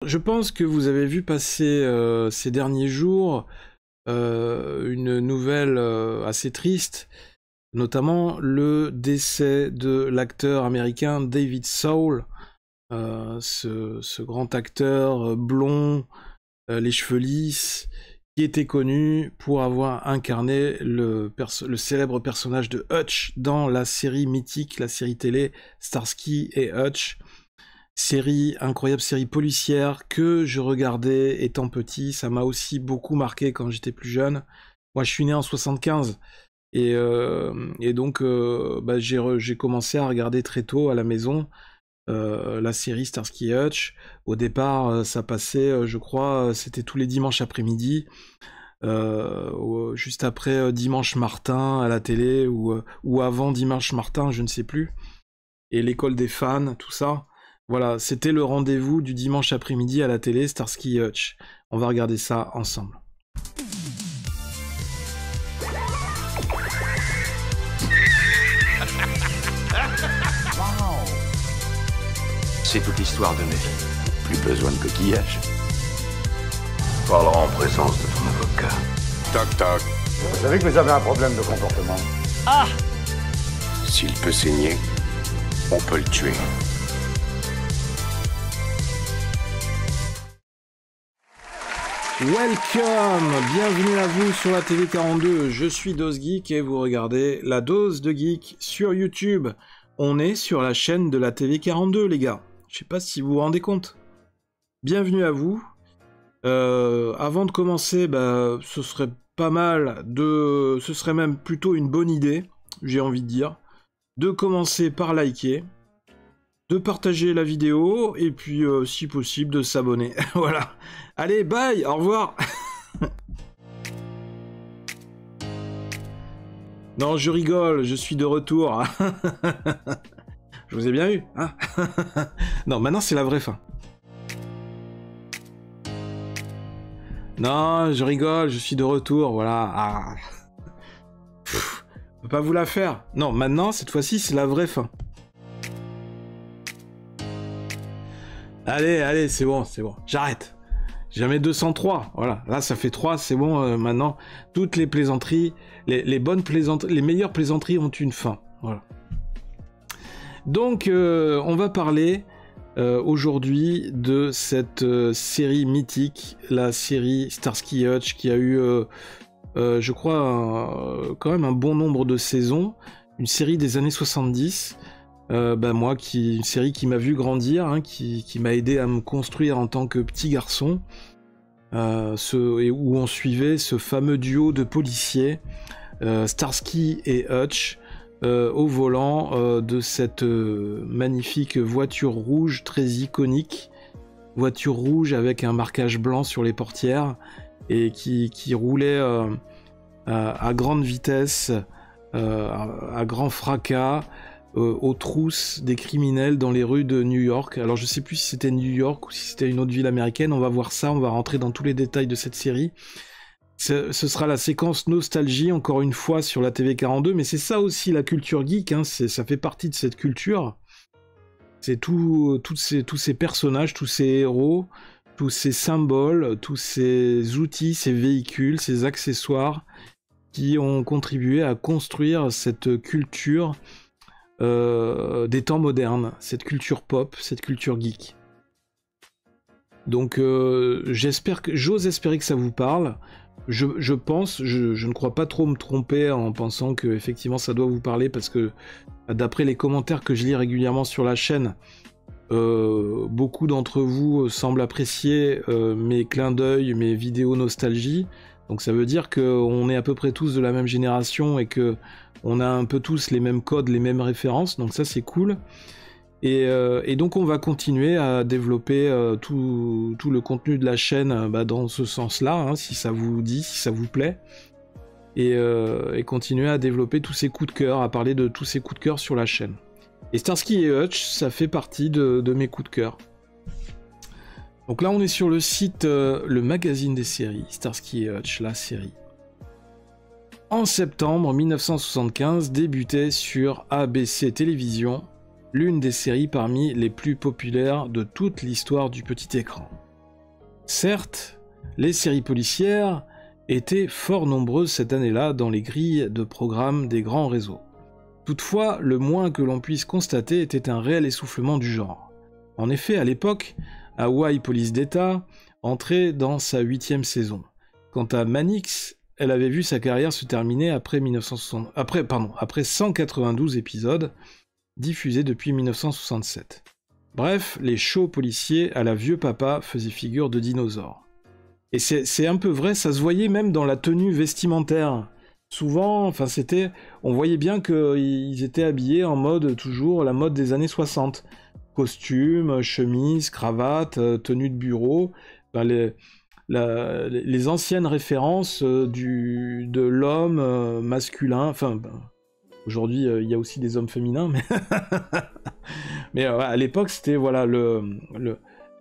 Je pense que vous avez vu passer ces derniers jours une nouvelle assez triste, notamment le décès de l'acteur américain David Soul, ce grand acteur blond, les cheveux lisses, qui était connu pour avoir incarné le célèbre personnage de Hutch dans la série mythique, la série télé Starsky et Hutch. Incroyable série policière que je regardais étant petit, ça m'a aussi beaucoup marqué quand j'étais plus jeune. Moi je suis né en 75 et donc j'ai commencé à regarder très tôt à la maison la série Starsky et Hutch. Au départ ça passait, je crois, c'était tous les dimanches après-midi, juste après Dimanche Martin à la télé ou avant Dimanche Martin, je ne sais plus. Et l'école des fans, tout ça. Voilà, c'était le rendez-vous du dimanche après-midi à la télé, Starsky et Hutch. On va regarder ça ensemble. C'est toute l'histoire de ma vie. Plus besoin de coquillage. Parlera en présence de ton avocat. Toc toc. Vous savez que vous avez un problème de comportement. Ah! S'il peut saigner, on peut le tuer. Welcome, bienvenue à vous sur la TV 42, je suis Dose Geek et vous regardez la Dose de Geek sur YouTube. On est sur la chaîne de la TV 42 les gars, je sais pas si vous vous rendez compte. Bienvenue à vous. Avant de commencer, ce serait pas mal ce serait même plutôt une bonne idée, j'ai envie de dire, de commencer par liker, de partager la vidéo, et puis, si possible, de s'abonner. Voilà. Allez, bye, au revoir. Non, je rigole, je suis de retour. Je vous ai bien eu, hein. Non, maintenant, c'est la vraie fin. Non, je rigole, je suis de retour, voilà. Ah. Pff, je peux pas vous la faire. Non, maintenant, cette fois-ci, c'est la vraie fin. Allez, c'est bon, j'arrête. Jamais 203, voilà. Là, ça fait 3, c'est bon, maintenant. Toutes les plaisanteries, les bonnes plaisanteries, les meilleures plaisanteries ont une fin, voilà. Donc, on va parler aujourd'hui de cette série mythique, la série Starsky et Hutch, qui a eu, je crois, quand même un bon nombre de saisons. Une série des années 70. Moi, une série qui m'a vu grandir, hein, qui m'a aidé à me construire en tant que petit garçon, où on suivait ce fameux duo de policiers, Starsky et Hutch, au volant de cette magnifique voiture rouge très iconique, voiture rouge avec un marquage blanc sur les portières, et qui roulait à grande vitesse, à grand fracas, aux trousses des criminels dans les rues de New York. Alors je sais plus si c'était New York ou si c'était une autre ville américaine, on va voir ça, on va rentrer dans tous les détails de cette série. Ce sera la séquence nostalgie, encore une fois, sur la TV 42, mais c'est ça aussi la culture geek, hein, ça fait partie de cette culture. C'est tous ces personnages, tous ces héros, tous ces symboles, tous ces outils, ces véhicules, ces accessoires qui ont contribué à construire cette culture des temps modernes, cette culture pop, cette culture geek. Donc j'ose espérer que ça vous parle. Je pense, je ne crois pas trop me tromper en pensant que effectivement ça doit vous parler, parce que d'après les commentaires que je lis régulièrement sur la chaîne, beaucoup d'entre vous semblent apprécier mes clins d'œil, mes vidéos nostalgie. Donc ça veut dire qu'on est à peu près tous de la même génération et que on a un peu tous les mêmes codes, les mêmes références, donc ça c'est cool. Et donc on va continuer à développer tout le contenu de la chaîne dans ce sens-là, hein, si ça vous dit, si ça vous plaît. Et continuer à développer tous ces coups de cœur, à parler de tous ces coups de cœur sur la chaîne. Et Starsky et Hutch, ça fait partie de mes coups de cœur. Donc là on est sur le site, le magazine des séries, Starsky et Hutch, la série. En septembre 1975, débutait sur ABC Télévision, l'une des séries parmi les plus populaires de toute l'histoire du petit écran. Certes, les séries policières étaient fort nombreuses cette année-là dans les grilles de programmes des grands réseaux. Toutefois, le moins que l'on puisse constater était un réel essoufflement du genre. En effet, à l'époque, Hawaii Police Data entrait dans sa 8e saison. Quant à Mannix, elle avait vu sa carrière se terminer après 192 épisodes, diffusés depuis 1967. Bref, les shows policiers à la vieux papa faisaient figure de dinosaures. Et c'est un peu vrai, ça se voyait même dans la tenue vestimentaire. Souvent, on voyait bien qu'ils étaient habillés en mode, toujours la mode des années 60. Costume, chemise, cravate, tenue de bureau, les anciennes références de l'homme masculin, aujourd'hui il y a aussi des hommes féminins, mais à l'époque c'était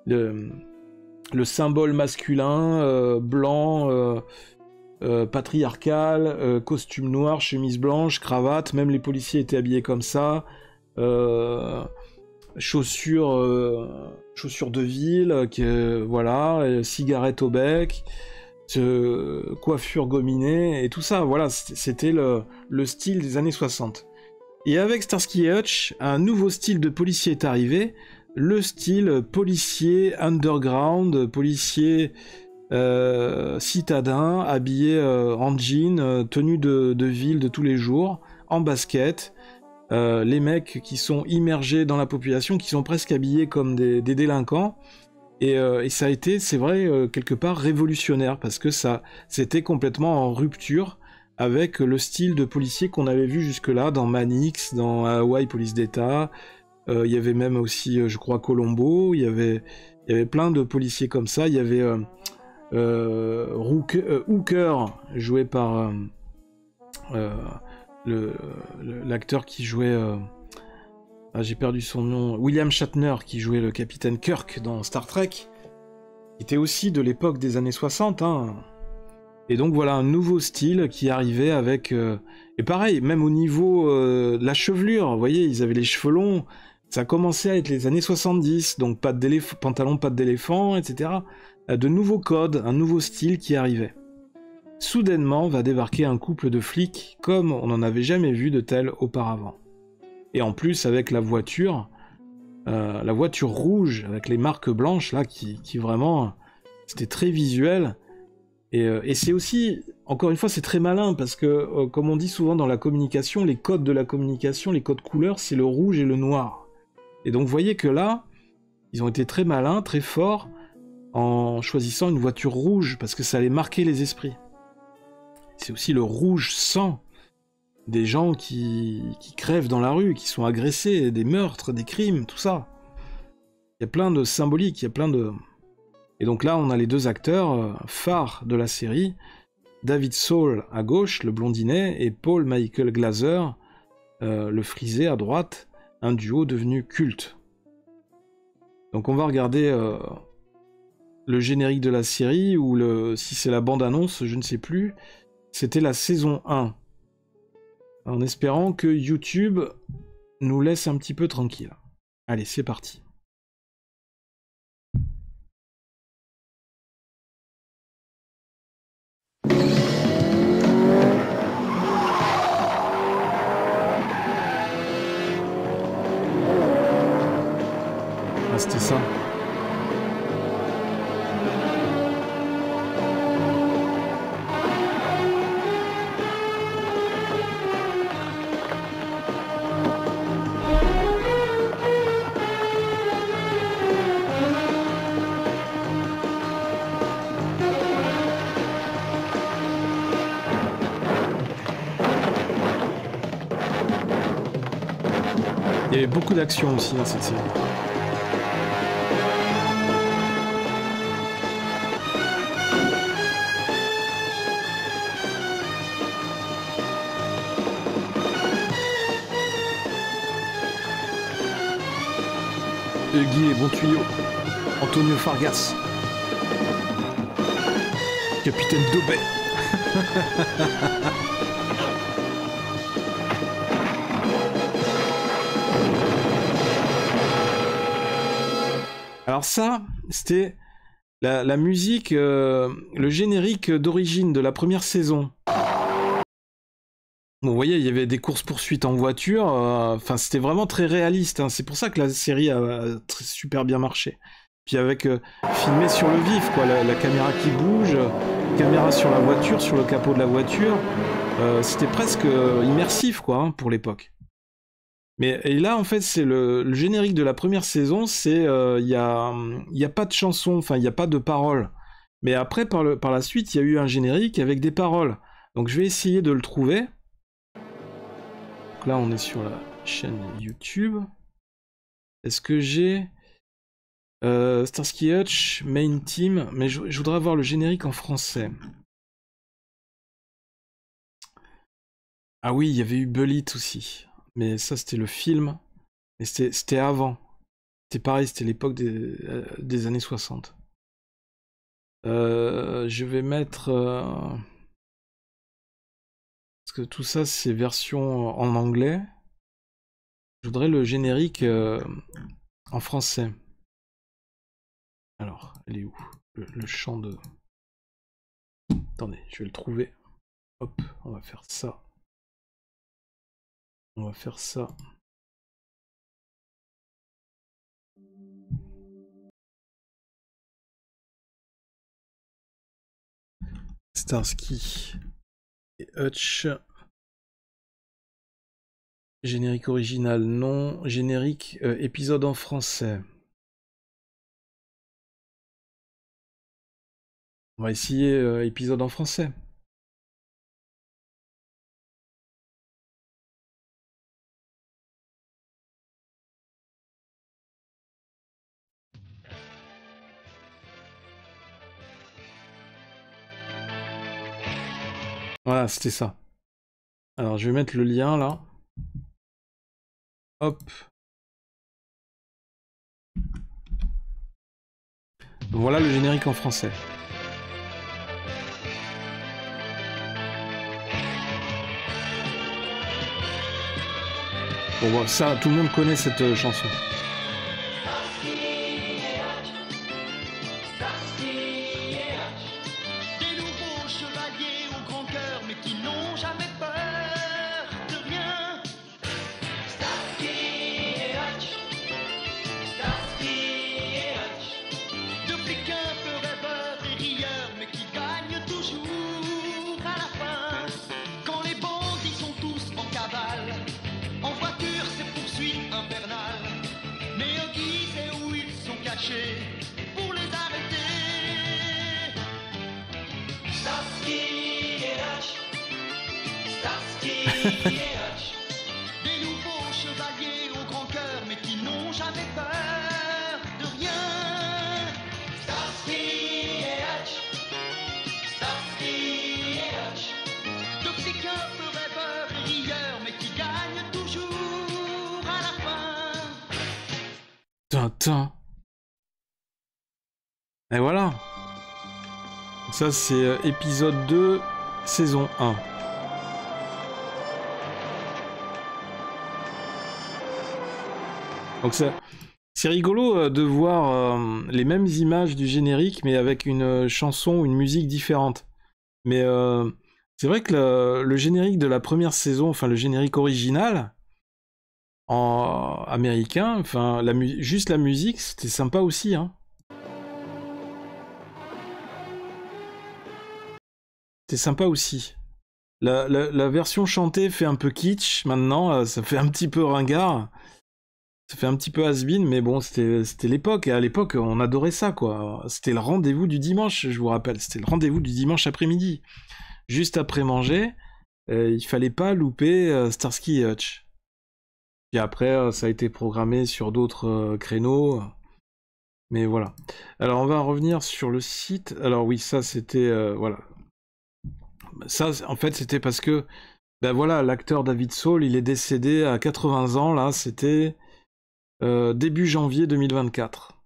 le symbole masculin, blanc, patriarcal, costume noir, chemise blanche, cravate, même les policiers étaient habillés comme ça, chaussures de ville, cigarette au bec, coiffure gominée, et tout ça, voilà, c'était le style des années 60. Et avec Starsky et Hutch, un nouveau style de policier est arrivé, le style policier underground, policier citadin, habillé en jean, tenue de ville de tous les jours, en basket, les mecs qui sont immergés dans la population, qui sont presque habillés comme des délinquants, et ça a été, c'est vrai, quelque part révolutionnaire, parce que c'était complètement en rupture avec le style de policier qu'on avait vu jusque-là dans Mannix, dans Hawaii Police Data. Il y avait même aussi, je crois, Colombo. Il y avait plein de policiers comme ça. Il y avait Hooker, joué par l'acteur qui jouait... j'ai perdu son nom. William Shatner, qui jouait le capitaine Kirk dans Star Trek. Qui était aussi de l'époque des années 60, hein. Et donc voilà, un nouveau style qui arrivait avec... et pareil, même au niveau de la chevelure, vous voyez, ils avaient les cheveux longs, ça commençait à être les années 70, donc pantalon, pattes d'éléphant, etc. De nouveaux codes, un nouveau style qui arrivait. Soudainement va débarquer un couple de flics comme on n'en avait jamais vu de tel auparavant. Et en plus avec la voiture rouge, avec les marques blanches, là, qui vraiment... C'était très visuel. Et c'est aussi, encore une fois, c'est très malin, parce que, comme on dit souvent dans la communication, les codes de la communication, les codes couleurs, c'est le rouge et le noir. Et donc, vous voyez que là, ils ont été très malins, très forts, en choisissant une voiture rouge, parce que ça allait marquer les esprits. C'est aussi le rouge sang des gens qui crèvent dans la rue, qui sont agressés, des meurtres, des crimes, tout ça. Il y a plein de symboliques, il y a plein de... Et donc là, on a les deux acteurs phares de la série, David Soul à gauche, le blondinet, et Paul Michael Glaser, le frisé à droite, un duo devenu culte. Donc on va regarder le générique de la série, ou si c'est la bande-annonce, je ne sais plus. C'était la saison 1. En espérant que YouTube nous laisse un petit peu tranquille. Allez, c'est parti. C'était ça. Il y avait beaucoup d'action aussi dans cette série. Guy et bon tuyau, Antonio Fargas, Capitaine Dobet. Alors ça, c'était la musique, le générique d'origine de la première saison. Bon, vous voyez, il y avait des courses-poursuites en voiture, enfin c'était vraiment très réaliste, hein. C'est pour ça que la série a super bien marché. Puis avec filmé sur le vif, quoi, la caméra qui bouge, caméra sur la voiture, sur le capot de la voiture, c'était presque immersif, quoi, hein, pour l'époque. Et là, en fait, c'est le générique de la première saison, c'est il y a pas de chanson, enfin il n'y a pas de paroles. Mais après, par la suite, il y a eu un générique avec des paroles. Donc je vais essayer de le trouver. Donc là, on est sur la chaîne YouTube. Est-ce que j'ai Starsky Hutch, Main Team, mais je voudrais avoir le générique en français. Ah oui, il y avait eu Bullet aussi. Mais ça, c'était le film. Mais c'était avant. C'était pareil, c'était l'époque des années 60. Je vais mettre... Parce que tout ça, c'est version en anglais. Je voudrais le générique en français. Alors, elle est où le champ de... Attendez, je vais le trouver. Hop, on va faire ça. On va faire ça. Starsky et Hutch. Générique original, non. Générique épisode en français. On va essayer épisode en français. Voilà, c'était ça. Alors, je vais mettre le lien là. Hop. Voilà le générique en français. Bon, bon, ça, tout le monde connaît cette chanson. Pour les arrêter. Starsky et Hutch, Starsky et Hutch, des nouveaux chevaliers au grand cœur, mais qui n'ont jamais peur de rien. Starsky et Hutch, Starsky et Hutch, de petits cœurs peu rêveurs et rieurs, mais qui gagnent toujours à la fin. Tintin. Et voilà. Ça, c'est épisode 2, saison 1. Donc c'est rigolo de voir les mêmes images du générique, mais avec une chanson, une musique différente. Mais c'est vrai que le générique de la première saison, enfin le générique original, en américain, enfin juste la musique, c'était sympa aussi, hein. C'est sympa aussi. La version chantée fait un peu kitsch maintenant, ça fait un petit peu ringard. Ça fait un petit peu has-been, mais bon, c'était l'époque, et à l'époque, on adorait ça, quoi. C'était le rendez-vous du dimanche, je vous rappelle. C'était le rendez-vous du dimanche après-midi. Juste après manger, il fallait pas louper Starsky et Hutch. Puis après, ça a été programmé sur d'autres créneaux. Mais voilà. Alors, on va revenir sur le site. Alors oui, ça, c'était... voilà. Ça, en fait, c'était parce que, ben voilà, l'acteur David Soul, il est décédé à 80 ans, là, c'était début janvier 2024.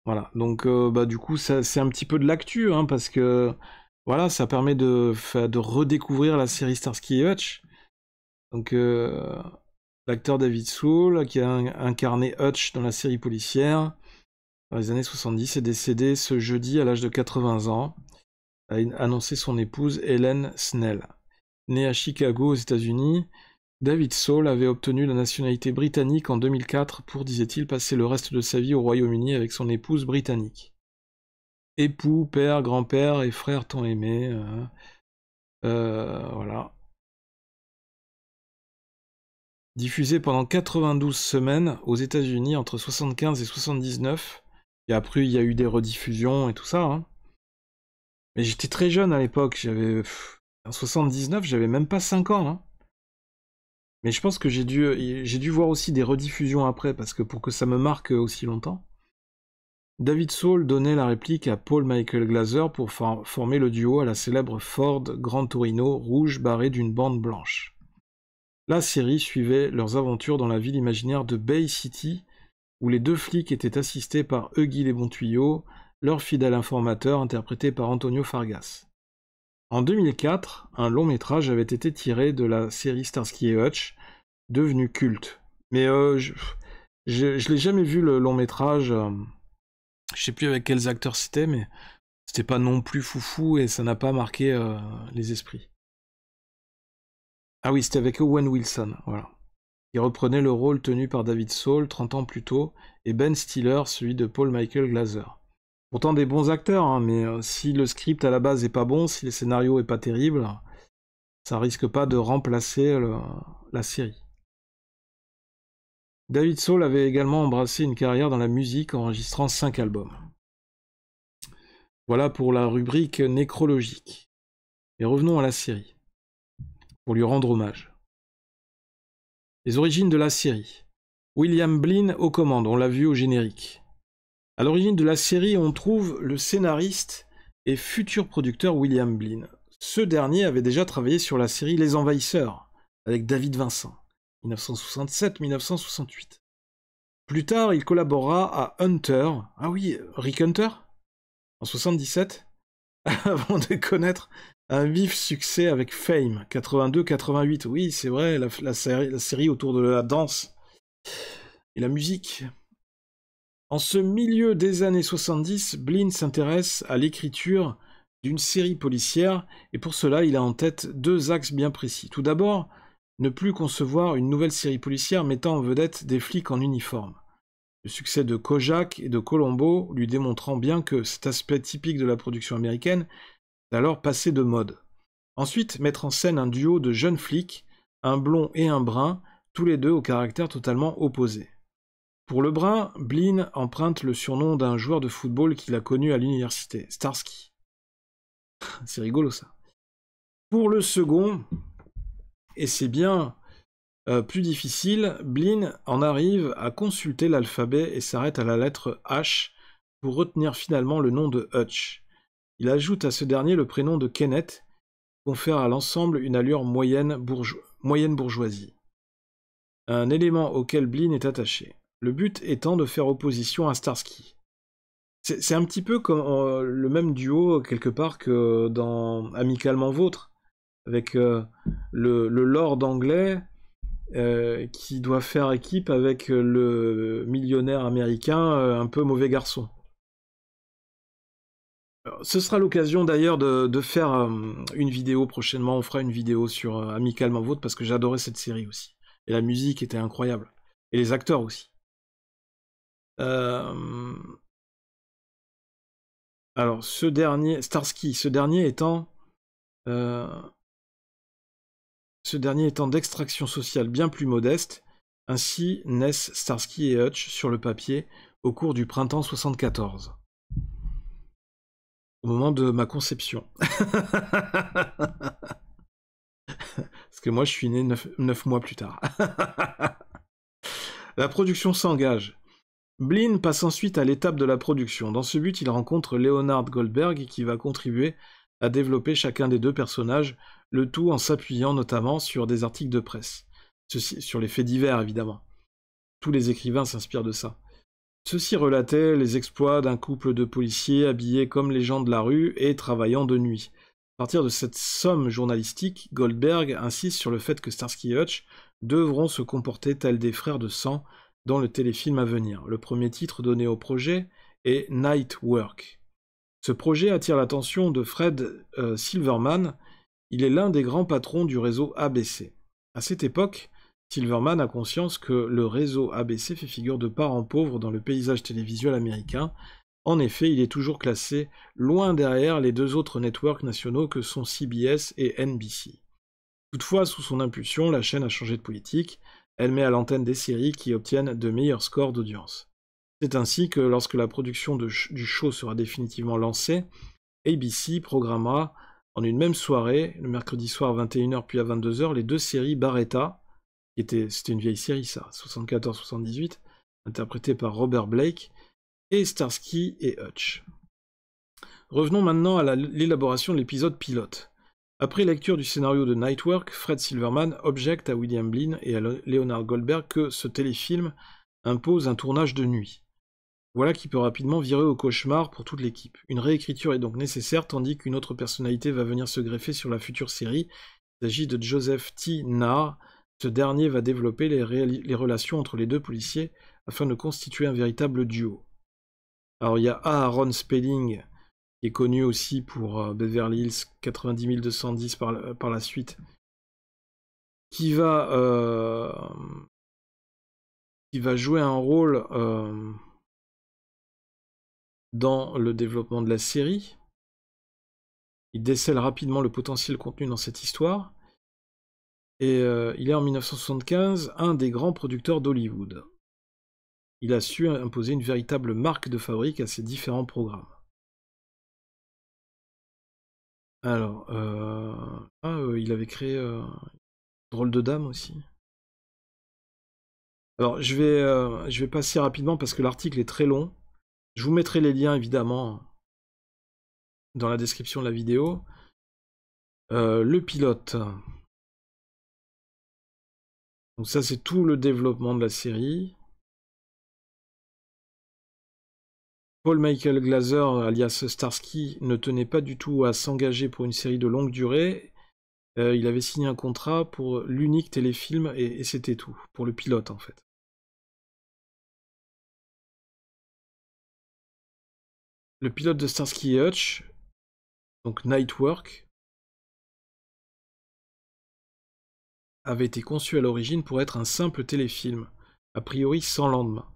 Voilà, donc bah du coup, c'est un petit peu de l'actu, hein, parce que, voilà, ça permet de redécouvrir la série Starsky et Hutch. Donc, l'acteur David Soul, qui a incarné Hutch dans la série policière, dans les années 70, est décédé ce jeudi à l'âge de 80 ans, a annoncé son épouse Helen Snell. Né à Chicago aux États-Unis, David Soul avait obtenu la nationalité britannique en 2004 pour, disait-il, passer le reste de sa vie au Royaume-Uni avec son épouse britannique. Époux, père, grand-père et frère tant aimé. Voilà. Diffusé pendant 92 semaines aux États-Unis entre 75 et 79. Et après, il y a eu des rediffusions et tout ça. Hein. Mais j'étais très jeune à l'époque. En 79, j'avais même pas 5 ans. Hein. Mais je pense que j'ai dû voir aussi des rediffusions après, parce que pour que ça me marque aussi longtemps. David Soul donnait la réplique à Paul Michael Glaser pour former le duo à la célèbre Ford Gran Torino rouge barrée d'une bande blanche. La série suivait leurs aventures dans la ville imaginaire de Bay City, où les deux flics étaient assistés par Huggy les Bons Tuyaux, leur fidèle informateur interprété par Antonio Fargas. En 2004, un long métrage avait été tiré de la série Starsky et Hutch, devenu culte. Mais je l'ai jamais vu le long métrage. Je sais plus avec quels acteurs c'était, mais c'était pas non plus foufou et ça n'a pas marqué les esprits. Ah oui, c'était avec Owen Wilson, voilà. Il reprenait le rôle tenu par David Soul 30 ans plus tôt, et Ben Stiller, celui de Paul Michael Glaser. Pourtant des bons acteurs, hein, mais si le script à la base est pas bon, si le scénario est pas terrible, ça risque pas de remplacer la série. David Soul avait également embrassé une carrière dans la musique, enregistrant 5 albums. Voilà pour la rubrique nécrologique. Mais revenons à la série, pour lui rendre hommage. Les origines de la série. William Blinn aux commandes, on l'a vu au générique. À l'origine de la série, on trouve le scénariste et futur producteur William Blinn. Ce dernier avait déjà travaillé sur la série Les Envahisseurs, avec David Vincent, 1967-1968. Plus tard, il collabora à Hunter, ah oui, Rick Hunter, en 77, avant de connaître un vif succès avec Fame, 82-88. Oui, c'est vrai, la série autour de la danse et la musique. En ce milieu des années 70, Blinn s'intéresse à l'écriture d'une série policière, et pour cela, il a en tête 2 axes bien précis. Tout d'abord, ne plus concevoir une nouvelle série policière mettant en vedette des flics en uniforme. Le succès de Kojak et de Columbo lui démontrant bien que cet aspect typique de la production américaine est alors passé de mode. Ensuite, mettre en scène un duo de jeunes flics, un blond et un brun, tous les deux au caractère totalement opposé. Pour le brun, Blinn emprunte le surnom d'un joueur de football qu'il a connu à l'université, Starsky. C'est rigolo ça. Pour le second, et c'est bien plus difficile, Blinn en arrive à consulter l'alphabet et s'arrête à la lettre H pour retenir finalement le nom de Hutch. Il ajoute à ce dernier le prénom de Kenneth, qui confère à l'ensemble une allure moyenne bourgeoisie. Un élément auquel Blinn est attaché. Le but étant de faire opposition à Starsky. C'est un petit peu comme le même duo, quelque part, que dans Amicalement Vôtre, avec le lord anglais qui doit faire équipe avec le millionnaire américain un peu mauvais garçon. Alors, ce sera l'occasion d'ailleurs de faire une vidéo prochainement. On fera une vidéo sur Amicalement Vôtre parce que j'adorais cette série aussi. Et la musique était incroyable. Et les acteurs aussi. Alors, Starsky, ce dernier étant d'extraction sociale bien plus modeste, ainsi naissent Starsky et Hutch sur le papier au cours du printemps 74. Au moment de ma conception. Parce que moi je suis né 9 mois plus tard. La production s'engage. Blinn passe ensuite à l'étape de la production. Dans ce but, il rencontre Leonard Goldberg qui va contribuer à développer chacun des 2 personnages, le tout en s'appuyant notamment sur des articles de presse. Sur les faits divers, évidemment. Tous les écrivains s'inspirent de ça. Ceux-ci relataient les exploits d'un couple de policiers habillés comme les gens de la rue et travaillant de nuit. À partir de cette somme journalistique, Goldberg insiste sur le fait que Starsky et Hutch devront se comporter tels des frères de sang dans le téléfilm à venir. Le premier titre donné au projet et Night Work. Ce projet attire l'attention de Fred Silverman. Il est l'un des grands patrons du réseau ABC. À cette époque, Silverman a conscience que le réseau ABC fait figure de parent pauvre dans le paysage télévisuel américain. En effet, il est toujours classé loin derrière les deux autres networks nationaux que sont CBS et NBC. Toutefois, sous son impulsion, la chaîne a changé de politique. Elle met à l'antenne des séries qui obtiennent de meilleurs scores d'audience. C'est ainsi que lorsque la production du show sera définitivement lancée, ABC programmera en une même soirée, le mercredi soir à 21h puis à 22h, les deux séries Baretta, c'était une vieille série ça, 74-78, interprétée par Robert Blake, et Starsky et Hutch. Revenons maintenant à l'élaboration de l'épisode pilote. Après lecture du scénario de Nightwork, Fred Silverman objecte à William Blinn et à Leonard Goldberg que ce téléfilm impose un tournage de nuit. Voilà qui peut rapidement virer au cauchemar pour toute l'équipe. Une réécriture est donc nécessaire, tandis qu'une autre personnalité va venir se greffer sur la future série. Il s'agit de Joseph T. Nahr. Ce dernier va développer les relations entre les deux policiers afin de constituer un véritable duo. Alors il y a Aaron Spelling, qui est connu aussi pour Beverly Hills 90210 par la suite, qui va jouer un rôle dans le développement de la série. Il décèle rapidement le potentiel contenu dans cette histoire. Et il est en 1975 un des grands producteurs d'Hollywood. Il a su imposer une véritable marque de fabrique à ses différents programmes. Alors, il avait créé Drôle de Dame aussi. Alors, je vais passer rapidement parce que l'article est très long. Je vous mettrai les liens évidemment dans la description de la vidéo. Le pilote. Donc ça c'est tout le développement de la série. Paul Michael Glaser, alias Starsky, ne tenait pas du tout à s'engager pour une série de longue durée. Il avait signé un contrat pour l'unique téléfilm et c'était tout, pour le pilote en fait. Le pilote de Starsky et Hutch, donc Nightwork, avait été conçu à l'origine pour être un simple téléfilm, a priori sans lendemain.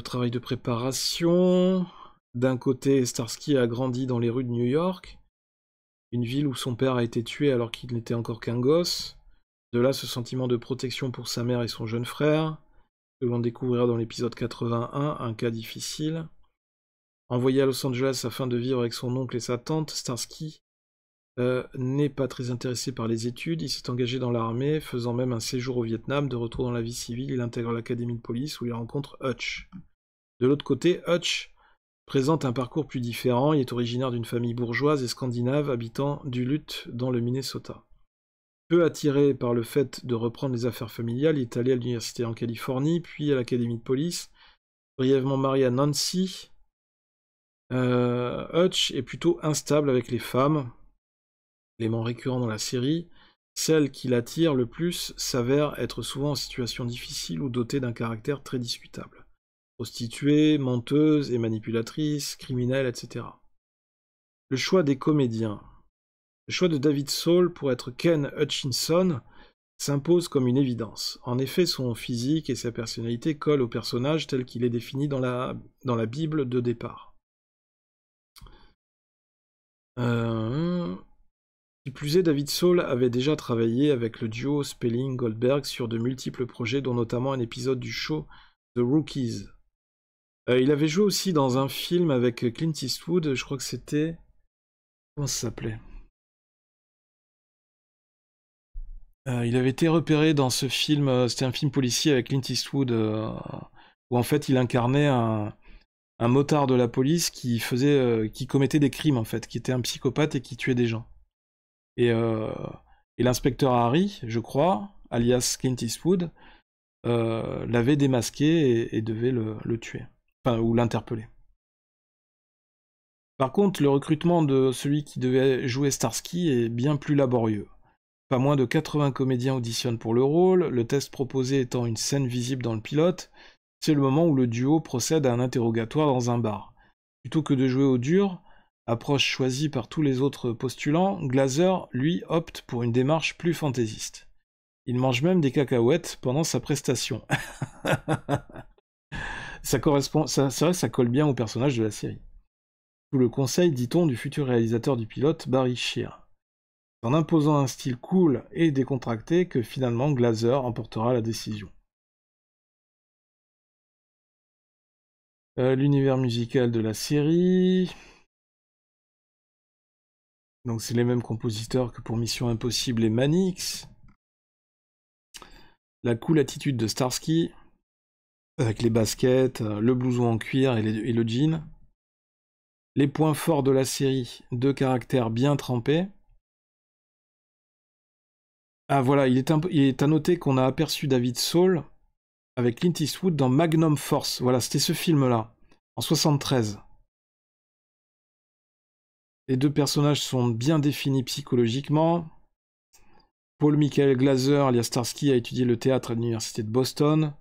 Travail de préparation. D'un côté, Starsky a grandi dans les rues de New York, une ville où son père a été tué alors qu'il n'était encore qu'un gosse. De là, ce sentiment de protection pour sa mère et son jeune frère, que l'on découvrira dans l'épisode 81, un cas difficile. Envoyé à Los Angeles afin de vivre avec son oncle et sa tante, Starsky n'est pas très intéressé par les études. Il s'est engagé dans l'armée, faisant même un séjour au Vietnam. De retour dans la vie civile, il intègre l'académie de police où il rencontre Hutch. De l'autre côté, Hutch présente un parcours plus différent. Il est originaire d'une famille bourgeoise et scandinave habitant Duluth dans le Minnesota. Peu attiré par le fait de reprendre les affaires familiales, il est allé à l'université en Californie, puis à l'académie de police. Brièvement marié à Nancy, Hutch est plutôt instable avec les femmes. L'élément récurrent dans la série, celle qui l'attire le plus s'avère être souvent en situation difficile ou dotée d'un caractère très discutable. Prostituée, menteuse et manipulatrice, criminelle, etc. Le choix des comédiens. Le choix de David Soul pour être Ken Hutchinson s'impose comme une évidence. En effet, son physique et sa personnalité collent au personnage tel qu'il est défini dans la Bible de départ. Qui plus est, David Soul avait déjà travaillé avec le duo Spelling-Goldberg sur de multiples projets, dont notamment un épisode du show The Rookies. Il avait joué aussi dans un film avec Clint Eastwood, je crois que c'était... Comment ça s'appelait ? Il avait été repéré dans ce film, c'était un film policier avec Clint Eastwood, où en fait il incarnait un motard de la police qui commettait des crimes en fait, qui était un psychopathe et qui tuait des gens. Et l'inspecteur Harry, je crois, alias Clint Eastwood, l'avait démasqué et devait le tuer, enfin, ou l'interpeller. Par contre, le recrutement de celui qui devait jouer Starsky est bien plus laborieux. Pas moins de 80 comédiens auditionnent pour le rôle, le test proposé étant une scène visible dans le pilote. C'est le moment où le duo procède à un interrogatoire dans un bar. Plutôt que de jouer au dur, approche choisie par tous les autres postulants, Glazer, lui, opte pour une démarche plus fantaisiste. Il mange même des cacahuètes pendant sa prestation. C'est vrai que ça colle bien au personnage de la série. Sous le conseil, dit-on, du futur réalisateur du pilote, Barry Shear. C'est en imposant un style cool et décontracté que finalement Glazer emportera la décision. L'univers musical de la série... Donc c'est les mêmes compositeurs que pour Mission Impossible et Manix. La cool attitude de Starsky, avec les baskets, le blouson en cuir et le jean. Les points forts de la série, 2 caractères bien trempés. Ah voilà, il est à noter qu'on a aperçu David Soul avec Clint Eastwood dans Magnum Force. Voilà, c'était ce film-là, en 73. Les 2 personnages sont bien définis psychologiquement. Paul Michael Glazer, alias Starsky, a étudié le théâtre à l'université de Boston.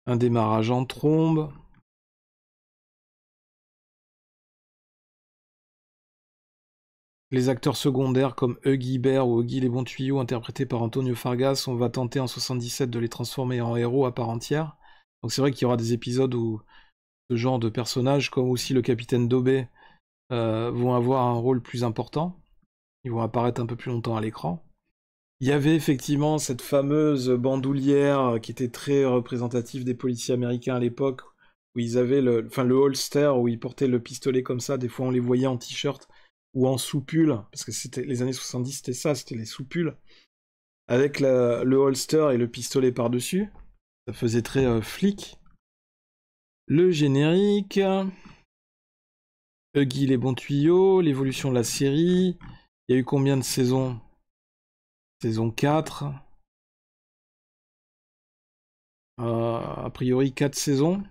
Un démarrage en trombe. Les acteurs secondaires comme Huggy Bear ou Huggy les bons tuyaux, interprétés par Antonio Fargas, on va tenter en 77 de les transformer en héros à part entière. Donc c'est vrai qu'il y aura des épisodes où ce genre de personnages, comme aussi le capitaine Dobé, vont avoir un rôle plus important. Ils vont apparaître un peu plus longtemps à l'écran. Il y avait effectivement cette fameuse bandoulière qui était très représentative des policiers américains à l'époque, où ils avaient le holster, où ils portaient le pistolet comme ça. Des fois on les voyait en t-shirt ou en soupule, parce que c'était les années 70, c'était ça, c'était les soupules, avec le holster et le pistolet par-dessus. Ça faisait très flic. Le générique, Huggy les bons tuyaux, l'évolution de la série. Il y a eu combien de saisons? Saison 4. A priori 4 saisons.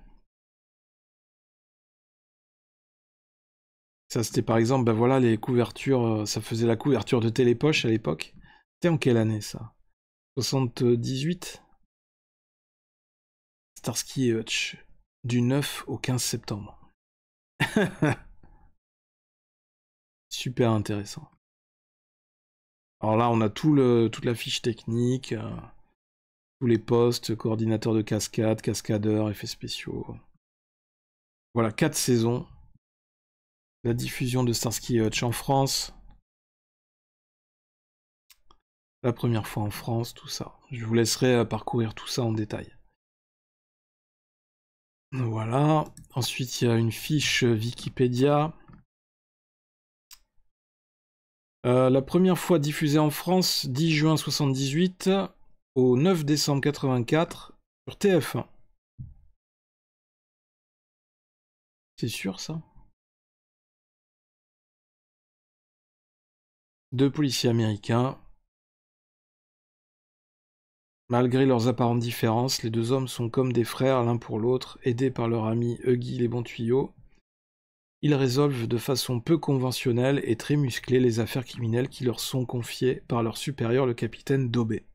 Ça c'était par exemple, ben voilà les couvertures, ça faisait la couverture de Télépoche à l'époque. C'était en quelle année ça? 78. Starsky et Hutch. Du 9 au 15 septembre. Super intéressant. Alors là, on a toute la fiche technique, tous les postes, coordinateur de cascade, cascadeur, effets spéciaux. Voilà, 4 saisons. La diffusion de Starsky et Hutch en France. La première fois en France, tout ça. Je vous laisserai parcourir tout ça en détail. Voilà. Ensuite, il y a une fiche Wikipédia. La première fois diffusée en France, 10 juin 78 au 9 décembre 84 sur TF1. C'est sûr ça? 2 policiers américains. Malgré leurs apparentes différences, les 2 hommes sont comme des frères l'un pour l'autre, aidés par leur ami Huggy les bons tuyaux. Ils résolvent de façon peu conventionnelle et très musclée les affaires criminelles qui leur sont confiées par leur supérieur, le capitaine Dobé.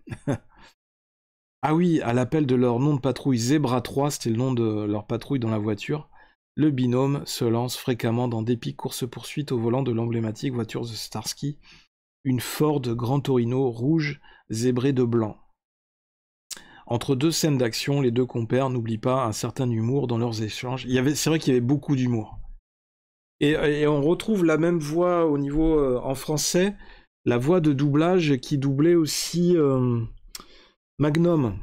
Ah oui, à l'appel de leur nom de patrouille Zebra 3, c'était le nom de leur patrouille dans la voiture, le binôme se lance fréquemment dans d'épiques courses-poursuites au volant de l'emblématique voiture de Starsky, une Ford Grand Torino rouge zébrée de blanc. Entre 2 scènes d'action, les 2 compères n'oublient pas un certain humour dans leurs échanges. C'est vrai qu'il y avait beaucoup d'humour. Et on retrouve la même voix au niveau en français, la voix de doublage qui doublait aussi Magnum.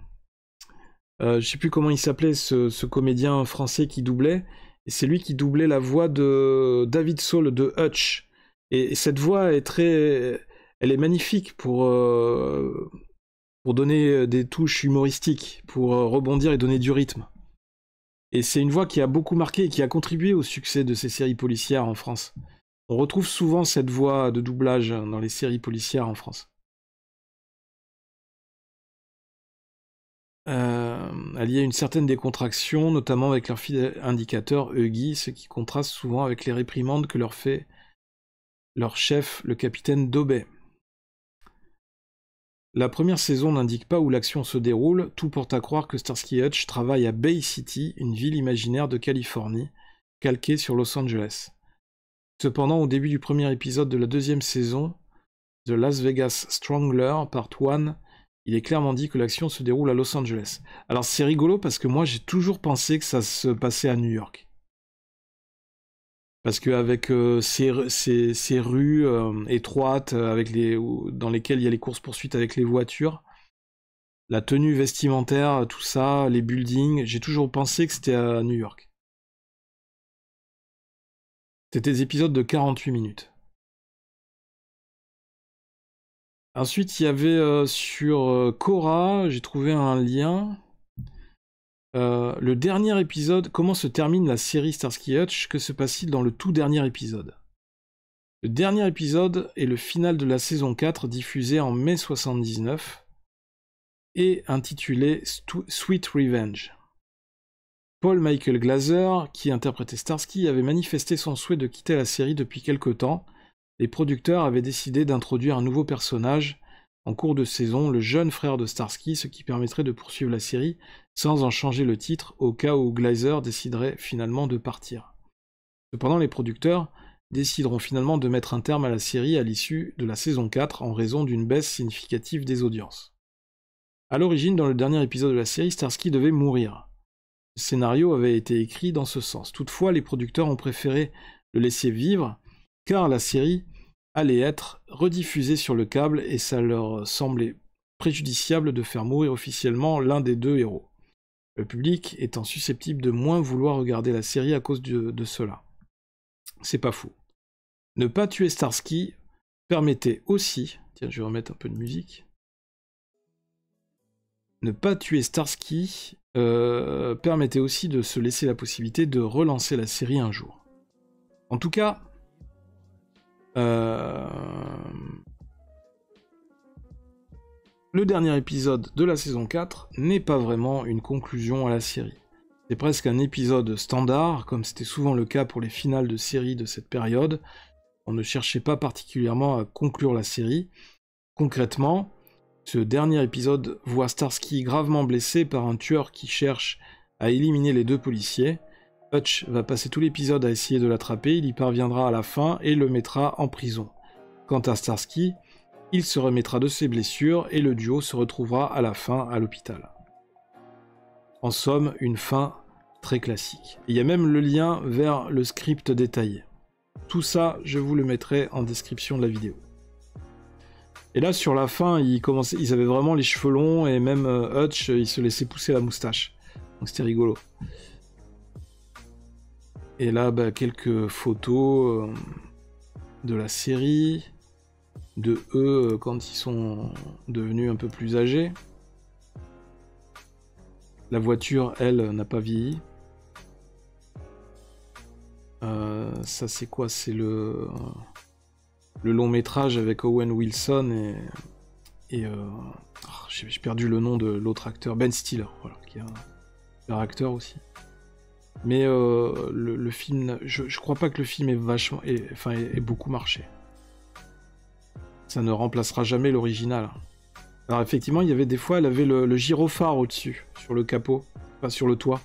Je sais plus comment il s'appelait ce comédien français qui doublait, et c'est lui qui doublait la voix de David Soul de Hutch. Et cette voix elle est magnifique pour donner des touches humoristiques, pour rebondir et donner du rythme. Et c'est une voix qui a beaucoup marqué et qui a contribué au succès de ces séries policières en France. On retrouve souvent cette voix de doublage dans les séries policières en France. Allié à une certaine décontraction, notamment avec leur fidèle indicateur Huggy, ce qui contraste souvent avec les réprimandes que leur fait leur chef, le capitaine Dobey. La première saison n'indique pas où l'action se déroule, tout porte à croire que Starsky et Hutch travaillent à Bay City, une ville imaginaire de Californie, calquée sur Los Angeles. Cependant, au début du premier épisode de la deuxième saison, The Las Vegas Strangler, Part 1, il est clairement dit que l'action se déroule à Los Angeles. Alors c'est rigolo parce que moi j'ai toujours pensé que ça se passait à New York. Parce qu'avec ces rues étroites dans lesquelles il y a les courses-poursuites avec les voitures, la tenue vestimentaire, tout ça, les buildings, j'ai toujours pensé que c'était à New York. C'était des épisodes de 48 minutes. Ensuite, il y avait sur Quora, j'ai trouvé un lien. Le dernier épisode, comment se termine la série Starsky et Hutch, que se passe-t-il dans le tout dernier épisode? Le dernier épisode est le final de la saison 4, diffusé en mai 79, et intitulé Sweet Revenge. Paul Michael Glaser, qui interprétait Starsky, avait manifesté son souhait de quitter la série depuis quelque temps. Les producteurs avaient décidé d'introduire un nouveau personnage en cours de saison, le jeune frère de Starsky, ce qui permettrait de poursuivre la série sans en changer le titre au cas où Glaser déciderait finalement de partir. Cependant, les producteurs décideront finalement de mettre un terme à la série à l'issue de la saison 4 en raison d'une baisse significative des audiences. À l'origine, dans le dernier épisode de la série, Starsky devait mourir. Le scénario avait été écrit dans ce sens. Toutefois, les producteurs ont préféré le laisser vivre, car la série allait être rediffusée sur le câble et ça leur semblait préjudiciable de faire mourir officiellement l'un des deux héros. Le public étant susceptible de moins vouloir regarder la série à cause de cela. C'est pas fou. Ne pas tuer Starsky permettait aussi... Tiens, je vais remettre un peu de musique. Ne pas tuer Starsky permettait aussi de se laisser la possibilité de relancer la série un jour. En tout cas... Le dernier épisode de la saison 4 n'est pas vraiment une conclusion à la série. C'est presque un épisode standard, comme c'était souvent le cas pour les finales de séries de cette période. On ne cherchait pas particulièrement à conclure la série. Concrètement, ce dernier épisode voit Starsky gravement blessé par un tueur qui cherche à éliminer les deux policiers. Hutch va passer tout l'épisode à essayer de l'attraper, il y parviendra à la fin et le mettra en prison. Quant à Starsky, il se remettra de ses blessures et le duo se retrouvera à la fin à l'hôpital. En somme, une fin très classique. Il y a même le lien vers le script détaillé. Tout ça, je vous le mettrai en description de la vidéo. Et là, sur la fin, ils avaient vraiment les cheveux longs et même Hutch, il se laissait pousser la moustache. Donc c'était rigolo. Et là, quelques photos de la série, de eux quand ils sont devenus un peu plus âgés. La voiture, elle, n'a pas vieilli. Ça, c'est quoi? C'est le long métrage avec Owen Wilson et j'ai perdu le nom de l'autre acteur, Ben Stiller, voilà, qui est un acteur aussi. Mais le film, je crois pas que le film ait beaucoup marché. Ça ne remplacera jamais l'original. Alors effectivement, il y avait des fois, elle avait le gyrophare au-dessus, sur le capot, enfin sur le toit.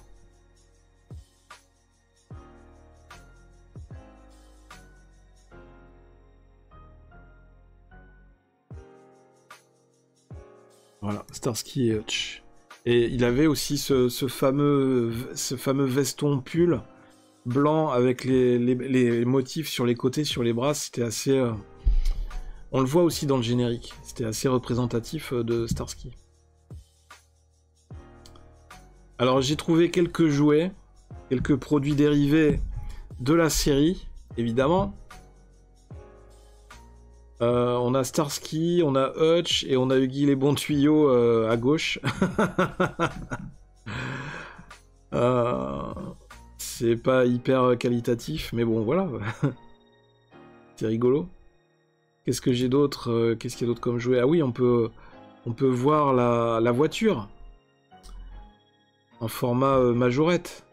Voilà, Starsky et Hutch. Et il avait aussi ce fameux veston pull blanc avec les motifs sur les côtés, sur les bras. C'était assez... On le voit aussi dans le générique. C'était assez représentatif de Starsky. Alors j'ai trouvé quelques jouets, quelques produits dérivés de la série, évidemment. On a Starsky, on a Hutch et on a Huggy les bons tuyaux à gauche. C'est pas hyper qualitatif, mais bon, voilà. C'est rigolo. Qu'est-ce que j'ai d'autre? Qu'est-ce qu'il y a d'autre comme jouet? Ah oui, on peut voir la voiture en format majorette.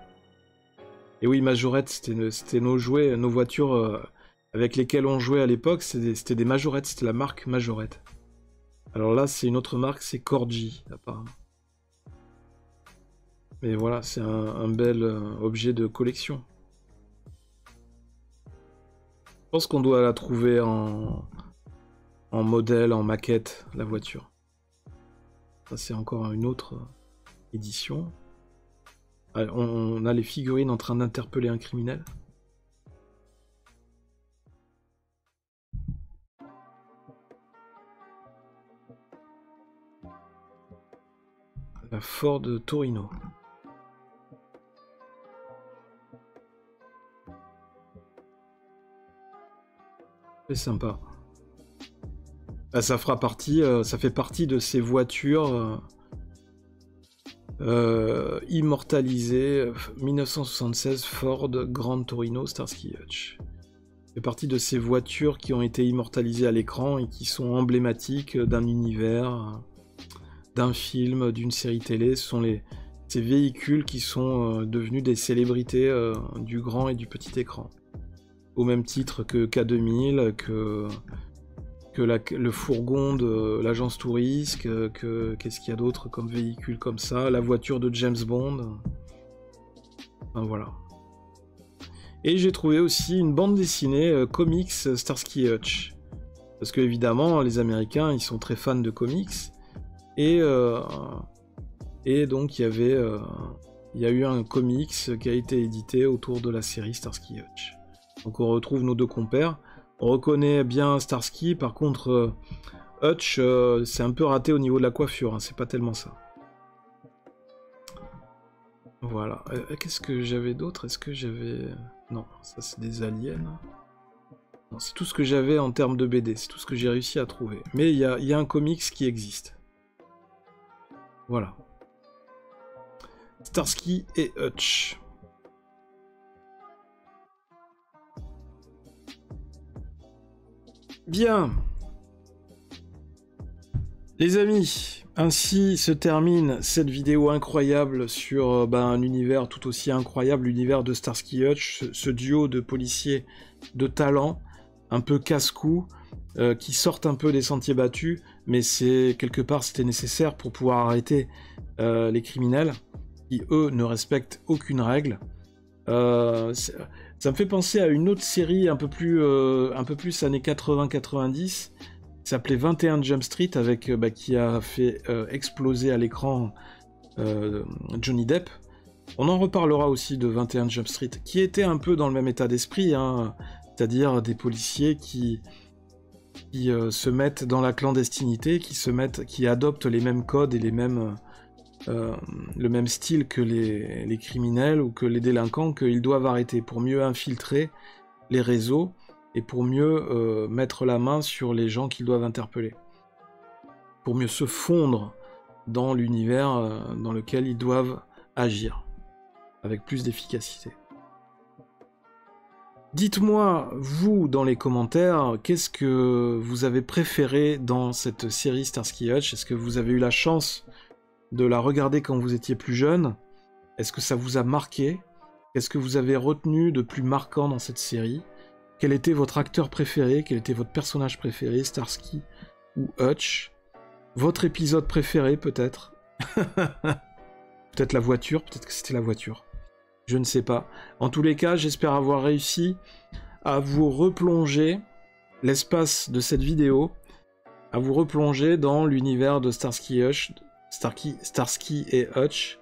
Et oui, majorette, c'était nos jouets, nos voitures avec lesquels on jouait à l'époque, c'était des majorettes, c'était la marque Majorette. Alors là, c'est une autre marque, c'est Corgi, apparemment. Mais voilà, c'est un bel objet de collection. Je pense qu'on doit la trouver en modèle, en maquette, la voiture. Ça, c'est encore une autre édition. On a les figurines en train d'interpeller un criminel. La Ford Torino. C'est sympa. Bah, ça fera partie, ça fait partie de ces voitures immortalisées. 1976 Ford Grand Torino Starsky Hutch. Ça fait partie de ces voitures qui ont été immortalisées à l'écran et qui sont emblématiques d'un univers, d'un film, d'une série télé. Ce sont ces véhicules qui sont devenus des célébrités du grand et du petit écran. Au même titre que K2000, que le fourgon de l'agence Touriste, qu'est-ce qu'il y a d'autre comme véhicule comme ça, la voiture de James Bond. Enfin, voilà. Et j'ai trouvé aussi une bande dessinée comics Starsky Hutch. Parce que évidemment, les Américains, ils sont très fans de comics. Et donc, il y a eu un comics qui a été édité autour de la série Starsky Hutch. Donc on retrouve nos deux compères. On reconnaît bien Starsky, par contre Hutch, c'est un peu raté au niveau de la coiffure, hein, c'est pas tellement ça. Voilà. Qu'est-ce que j'avais d'autre? Est-ce que j'avais... Non, ça c'est des aliens. Non, c'est tout ce que j'avais en termes de BD, c'est tout ce que j'ai réussi à trouver. Mais il y a un comics qui existe. Voilà. Starsky et Hutch. Bien. Les amis, ainsi se termine cette vidéo incroyable sur un univers tout aussi incroyable, l'univers de Starsky Hutch, ce duo de policiers de talent, un peu casse-cou, qui sortent un peu des sentiers battus, mais quelque part c'était nécessaire pour pouvoir arrêter les criminels, qui eux ne respectent aucune règle. Ça me fait penser à une autre série un peu plus années 80-90, qui s'appelait 21 Jump Street, avec qui a fait exploser à l'écran Johnny Depp. On en reparlera aussi de 21 Jump Street, qui était un peu dans le même état d'esprit, hein, c'est-à-dire des policiers qui se mettent dans la clandestinité, qui adoptent les mêmes codes et le même style que les criminels ou que les délinquants qu'ils doivent arrêter pour mieux infiltrer les réseaux et pour mieux mettre la main sur les gens qu'ils doivent interpeller. Pour mieux se fondre dans l'univers dans lequel ils doivent agir avec plus d'efficacité. Dites-moi, vous, dans les commentaires, qu'est-ce que vous avez préféré dans cette série Starsky Hutch? Est-ce que vous avez eu la chance de la regarder quand vous étiez plus jeune? Est-ce que ça vous a marqué? Qu'est-ce que vous avez retenu de plus marquant dans cette série? Quel était votre acteur préféré? Quel était votre personnage préféré, Starsky ou Hutch? Votre épisode préféré, peut-être? Peut-être la voiture, peut-être que c'était la voiture. Je ne sais pas. En tous les cas, j'espère avoir réussi à vous replonger l'espace de cette vidéo, à vous replonger dans l'univers de Starsky et Hutch,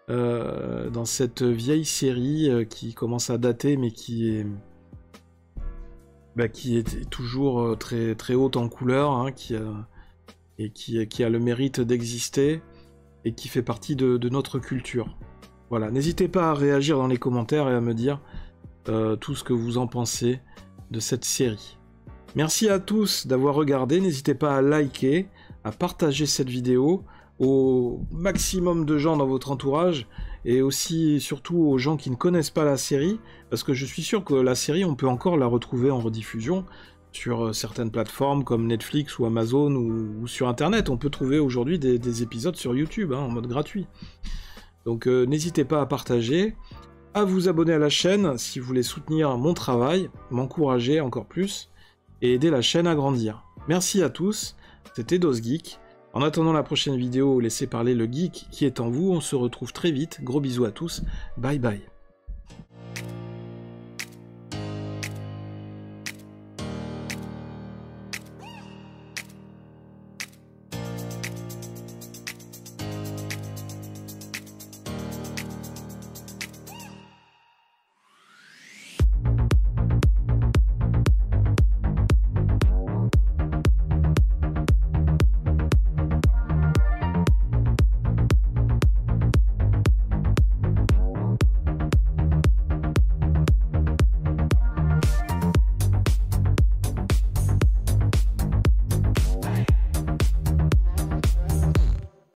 dans cette vieille série qui commence à dater, mais qui est toujours très, très haute en couleur, hein, qui a le mérite d'exister et qui fait partie de notre culture. Voilà, n'hésitez pas à réagir dans les commentaires et à me dire tout ce que vous en pensez de cette série. Merci à tous d'avoir regardé, n'hésitez pas à liker, à partager cette vidéo au maximum de gens dans votre entourage et aussi surtout aux gens qui ne connaissent pas la série, parce que je suis sûr que la série on peut encore la retrouver en rediffusion sur certaines plateformes comme Netflix ou Amazon ou sur internet. On peut trouver aujourd'hui des épisodes sur YouTube, hein, en mode gratuit. Donc n'hésitez pas à partager, à vous abonner à la chaîne si vous voulez soutenir mon travail, m'encourager encore plus, et aider la chaîne à grandir. Merci à tous, c'était DosGeek. En attendant la prochaine vidéo, laissez parler le geek qui est en vous, on se retrouve très vite, gros bisous à tous, bye bye.